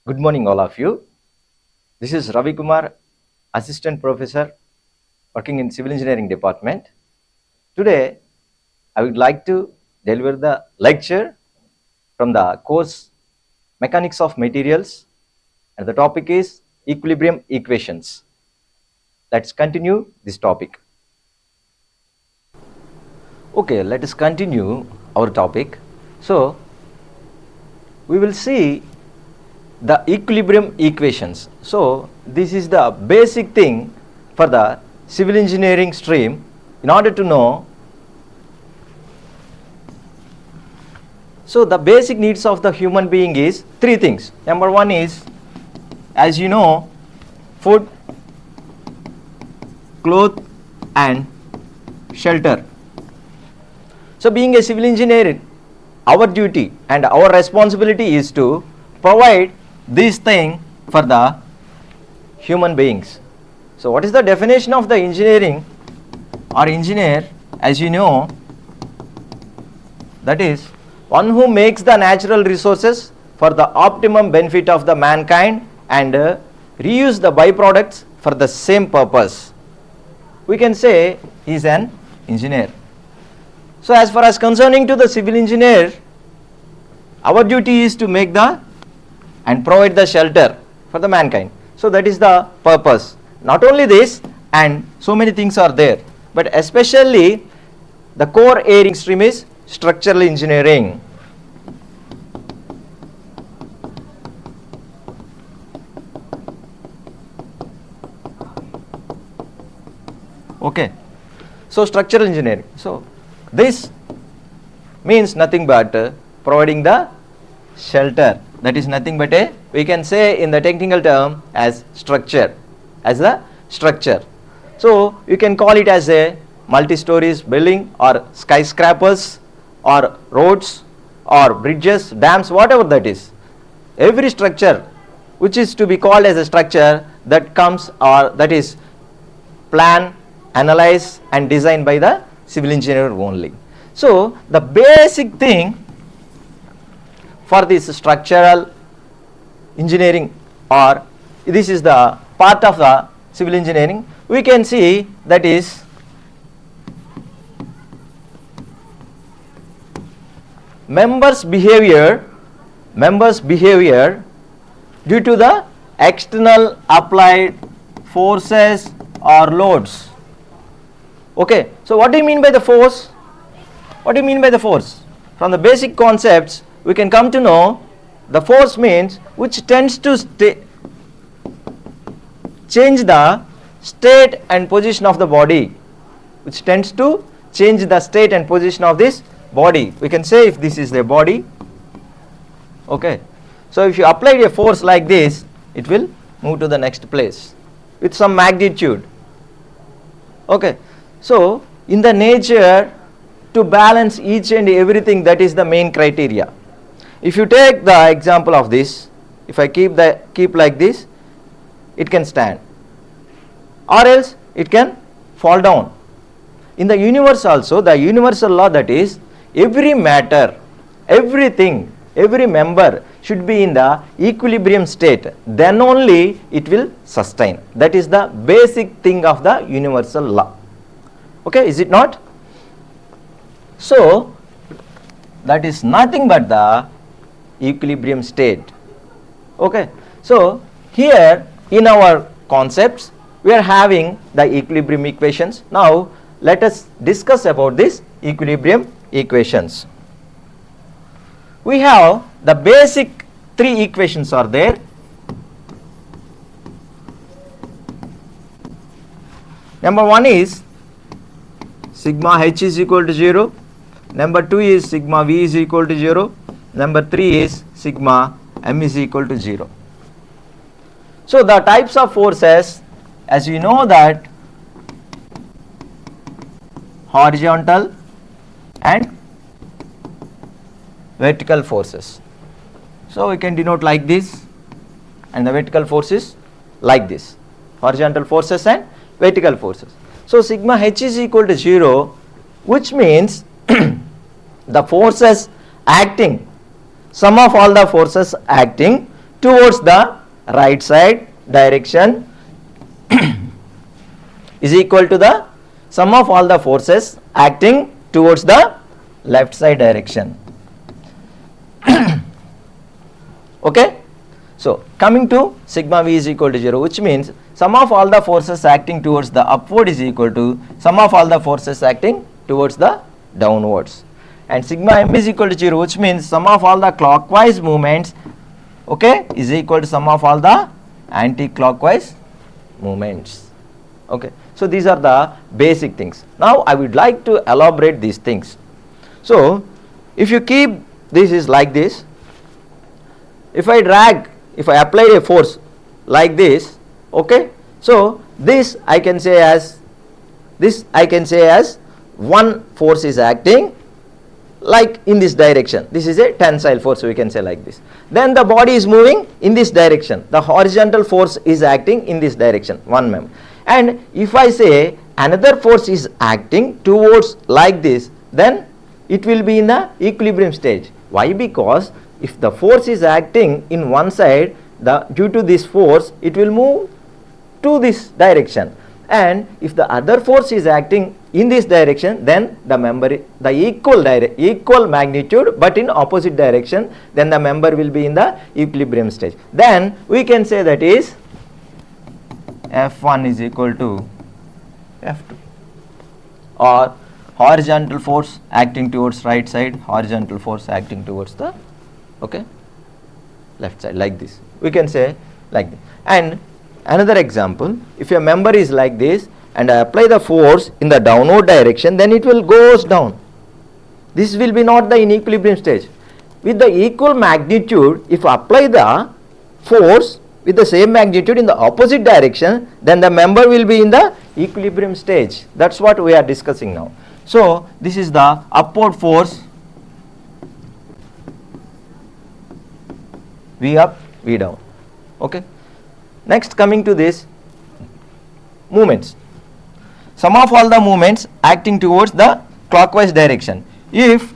Good morning, all of you. This is Ravi Kumar, Assistant Professor working in Civil Engineering Department. Today, I would like to deliver the lecture from the course Mechanics of Materials, and the topic is Equilibrium Equations. Let's continue this topic. Okay, let us continue our topic. So, we will see the equilibrium equations. So, this is the basic thing for the civil engineering stream. In order to know, so the basic needs of the human being is three things. Number one is, as you know, food, cloth and shelter. So, being a civil engineer, our duty and our responsibility is to provide this thing for the human beings. So, what is the definition of the engineering or engineer? As you know, that is one who makes the natural resources for the optimum benefit of the mankind and reuse the byproducts for the same purpose. We can say he is an engineer. So, as far as concerning to the civil engineer, our duty is to make the and provide the shelter for the mankind. So, that is the purpose. Not only this, and so many things are there, but especially the core area stream is structural engineering. Okay. So, structural engineering. So, this means nothing but providing the shelter. That is nothing but we can say in the technical term as structure, as a structure. So, you can call it as a multi-stories building or skyscrapers or roads or bridges, dams, whatever that is. Every structure which is to be called as a structure that comes or that is plan, analyze and designed by the civil engineer only. So, the basic thing for this structural engineering, or this is the part of the civil engineering, we can see that is members behavior due to the external applied forces or loads. Okay, so what do you mean by the force? What do you mean by the force? From the basic concepts, we can come to know the force means which tends to change the state and position of the body, which tends to change the state and position of this body. We can say if this is the body, okay. So, if you apply a force like this, it will move to the next place with some magnitude. Okay. So, in the nature, to balance each and everything, that is the main criteria. If you take the example of this, if I keep like this, it can stand, or else it can fall down. In the universe also, the universal law, that is every matter, everything, every member should be in the equilibrium state, then only it will sustain. That is the basic thing of the universal law. Okay, is it not? So, that is nothing but the equilibrium state. Okay. So, here in our concepts, we are having the equilibrium equations. Now, let us discuss about this equilibrium equations. We have the basic three equations are there. Number one is sigma h is equal to 0. Number 2 is sigma v is equal to 0. Number 3 is sigma m is equal to 0. So, the types of forces, as you know, that horizontal and vertical forces. So, we can denote like this, and the vertical forces like this, horizontal forces and vertical forces. So, sigma h is equal to 0, which means the forces acting, sum of all the forces acting towards the right side direction is equal to the sum of all the forces acting towards the left side direction. Okay. So coming to sigma v is equal to 0, which means sum of all the forces acting towards the upward is equal to sum of all the forces acting towards the downwards, and sigma m is equal to 0, which means sum of all the clockwise movements, okay, is equal to sum of all the anti-clockwise movements. Okay. So these are the basic things. Now I would like to elaborate these things. So if you keep this is like this, if I apply a force like this, okay, so this I can say as one force is acting like in this direction. This is a tensile force, we can say like this. Then the body is moving in this direction. The horizontal force is acting in this direction, one member. And if I say another force is acting towards like this, then it will be in the equilibrium stage. Why? Because if the force is acting in one side, due to this force it will move to this direction, and if the other force is acting in this direction, then the member the equal magnitude but in opposite direction, then the member will be in the equilibrium stage. Then we can say that is F1 is equal to F2, or horizontal force acting towards right side, horizontal force acting towards the left side, like this. We can say like this. And another example, if a member is like this and I apply the force in the downward direction, then it will goes down. This will be not the in equilibrium stage. With the equal magnitude, if I apply the force with the same magnitude in the opposite direction, then the member will be in the equilibrium stage. That's what we are discussing now. So this is the upward force, V up, V down. Okay. Next, coming to this movements. Sum of all the movements acting towards the clockwise direction. If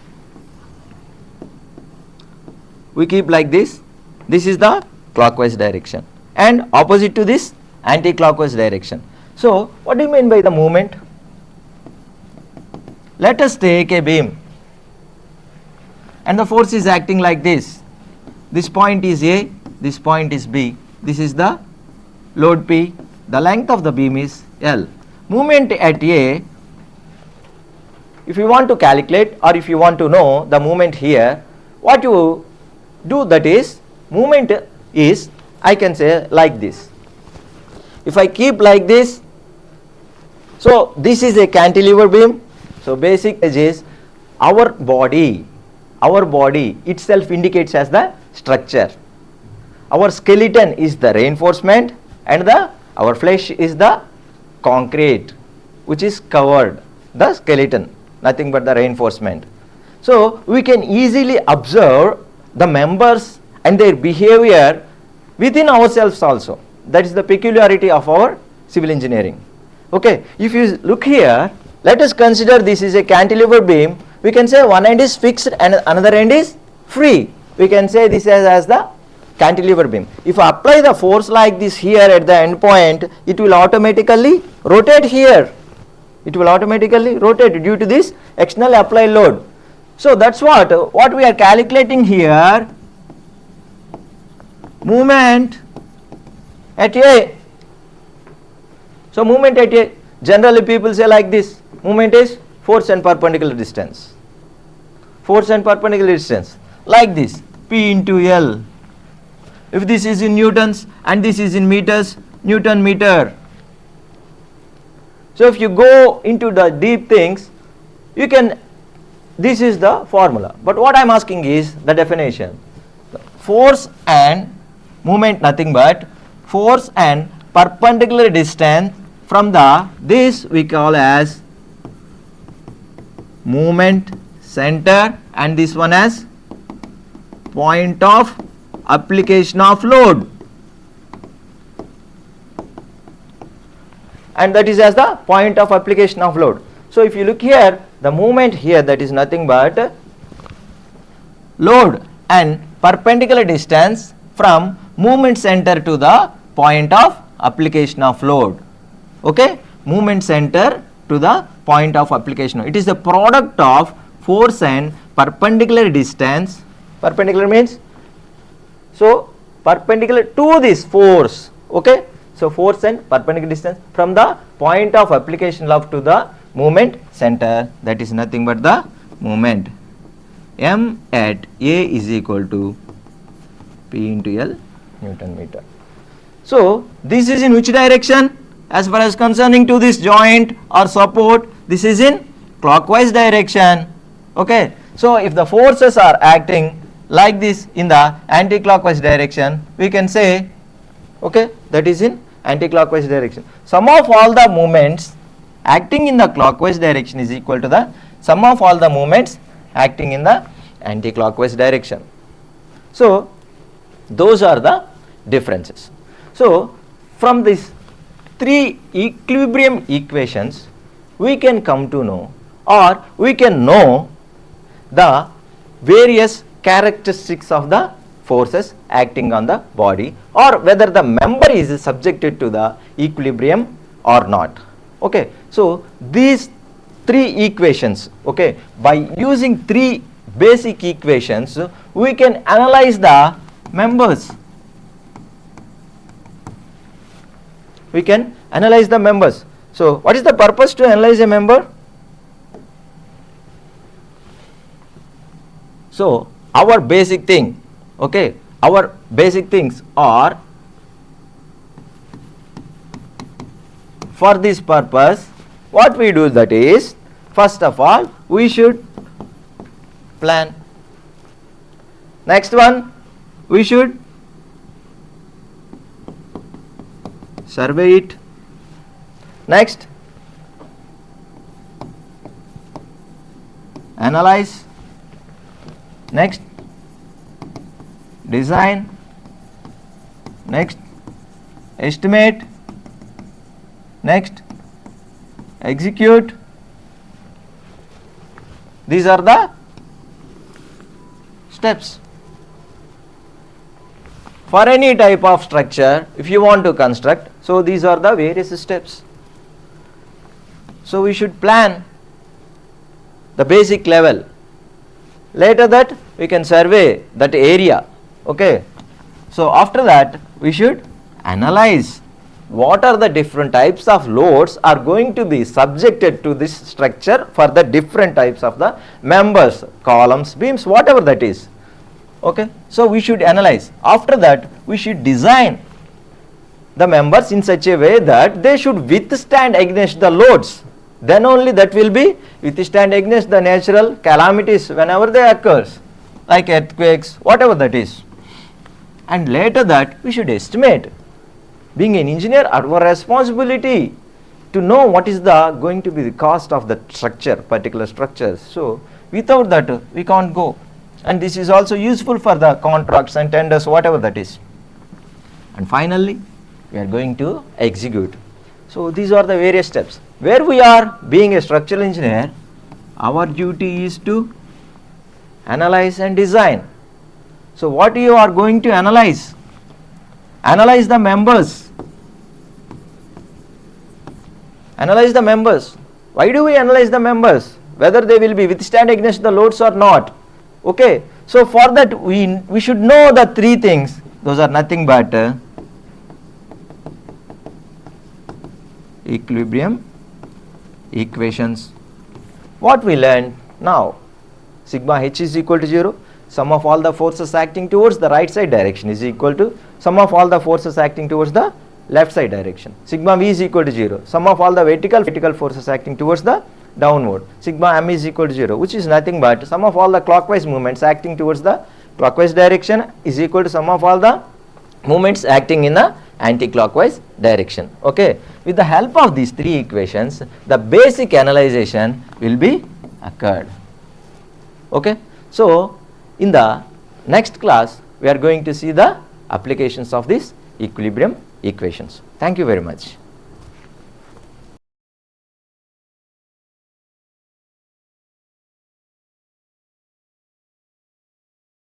we keep like this, this is the clockwise direction, and opposite to this anti-clockwise direction. So what do you mean by the movement? Let us take a beam and the force is acting like this. This point is A, this point is B. This is the load P. The length of the beam is L. Movement at A, if you want to calculate or if you want to know the movement here, what you do, that is, movement is, I can say like this. If I keep like this, so this is a cantilever beam. So basic is our body itself indicates as the structure. Our skeleton is the reinforcement, and our flesh is the concrete which is covered the skeleton, nothing but the reinforcement. So we can easily observe the members and their behavior within ourselves also. That is the peculiarity of our civil engineering. Okay, if you look here, let us consider this is a cantilever beam. We can say one end is fixed and another end is free. We can say this as the cantilever beam. If I apply the force like this here at the end point, it will automatically rotate here. It will automatically rotate due to this external applied load. So that's what we are calculating here. Movement at A. So movement at A, generally people say like this, movement is force and perpendicular distance. Force and perpendicular distance, like this, P into L. If this is in newtons and this is in meters, Newton meter. So if you go into the deep things, you can, this is the formula. But what I am asking is the definition. Force and movement, nothing but force and perpendicular distance from this we call as movement center, and this one as point of application of load, and that is as the point of application of load. So if you look here, the movement here, that is nothing but load and perpendicular distance from movement center to the point of application of load. Okay, movement center to the point of application. It is the product of force and perpendicular distance. Perpendicular means, so perpendicular to this force. Okay, so force and perpendicular distance from the point of application of to the movement center, that is nothing but the moment. M at A is equal to P into L Newton meter. So this is in which direction? As far as concerning to this joint or support, this is in clockwise direction. Okay, so if the forces are acting like this in the anti-clockwise direction, we can say, okay, that is in anti-clockwise direction. Sum of all the moments acting in the clockwise direction is equal to the sum of all the moments acting in the anti-clockwise direction. So those are the differences. So from these three equilibrium equations, we can come to know, or we can know the various characteristics of the forces acting on the body, or whether the member is subjected to the equilibrium or not. Okay, so these three equations, okay, by using three basic equations, we can analyze the members. We can analyze the members. So what is the purpose to analyze a member? So our basic thing, okay, our basic things are, for this purpose what we do, that is, first of all we should plan. Next one, we should survey it. Next, analyze. Next, design. Next, estimate. Next, execute. These are the steps. For any type of structure, if you want to construct, so these are the various steps. So we should plan the basic level. Later that we can survey that area. Okay. So after that we should analyze what are the different types of loads are going to be subjected to this structure for the different types of the members, columns, beams, whatever that is. Okay. So we should analyze. After that we should design the members in such a way that they should withstand against the loads. Then only that will be withstand against the natural calamities whenever they occurs, like earthquakes, whatever that is. And later that we should estimate. Being an engineer, our responsibility to know what is the going to be the cost of the structure, particular structures. So without that we can't go. And this is also useful for the contracts and tenders, whatever that is. And finally we are going to execute. So these are the various steps. Where we are being a structural engineer, our duty is to analyze and design. So what you are going to analyze? Analyze the members. Analyze the members. Why do we analyze the members? Whether they will be withstand against the loads or not. Okay. So for that we should know the three things. Those are nothing but equilibrium equations. What we learned now, sigma h is equal to 0, sum of all the forces acting towards the right side direction is equal to sum of all the forces acting towards the left side direction. Sigma v is equal to 0, sum of all the vertical forces acting towards the downward. Sigma m is equal to 0, which is nothing but sum of all the clockwise movements acting towards the clockwise direction is equal to sum of all the movements acting in the anti-clockwise direction. Okay. With the help of these three equations, the basic analyzation will be occurred. Okay. So in the next class we are going to see the applications of these equilibrium equations. Thank you very much.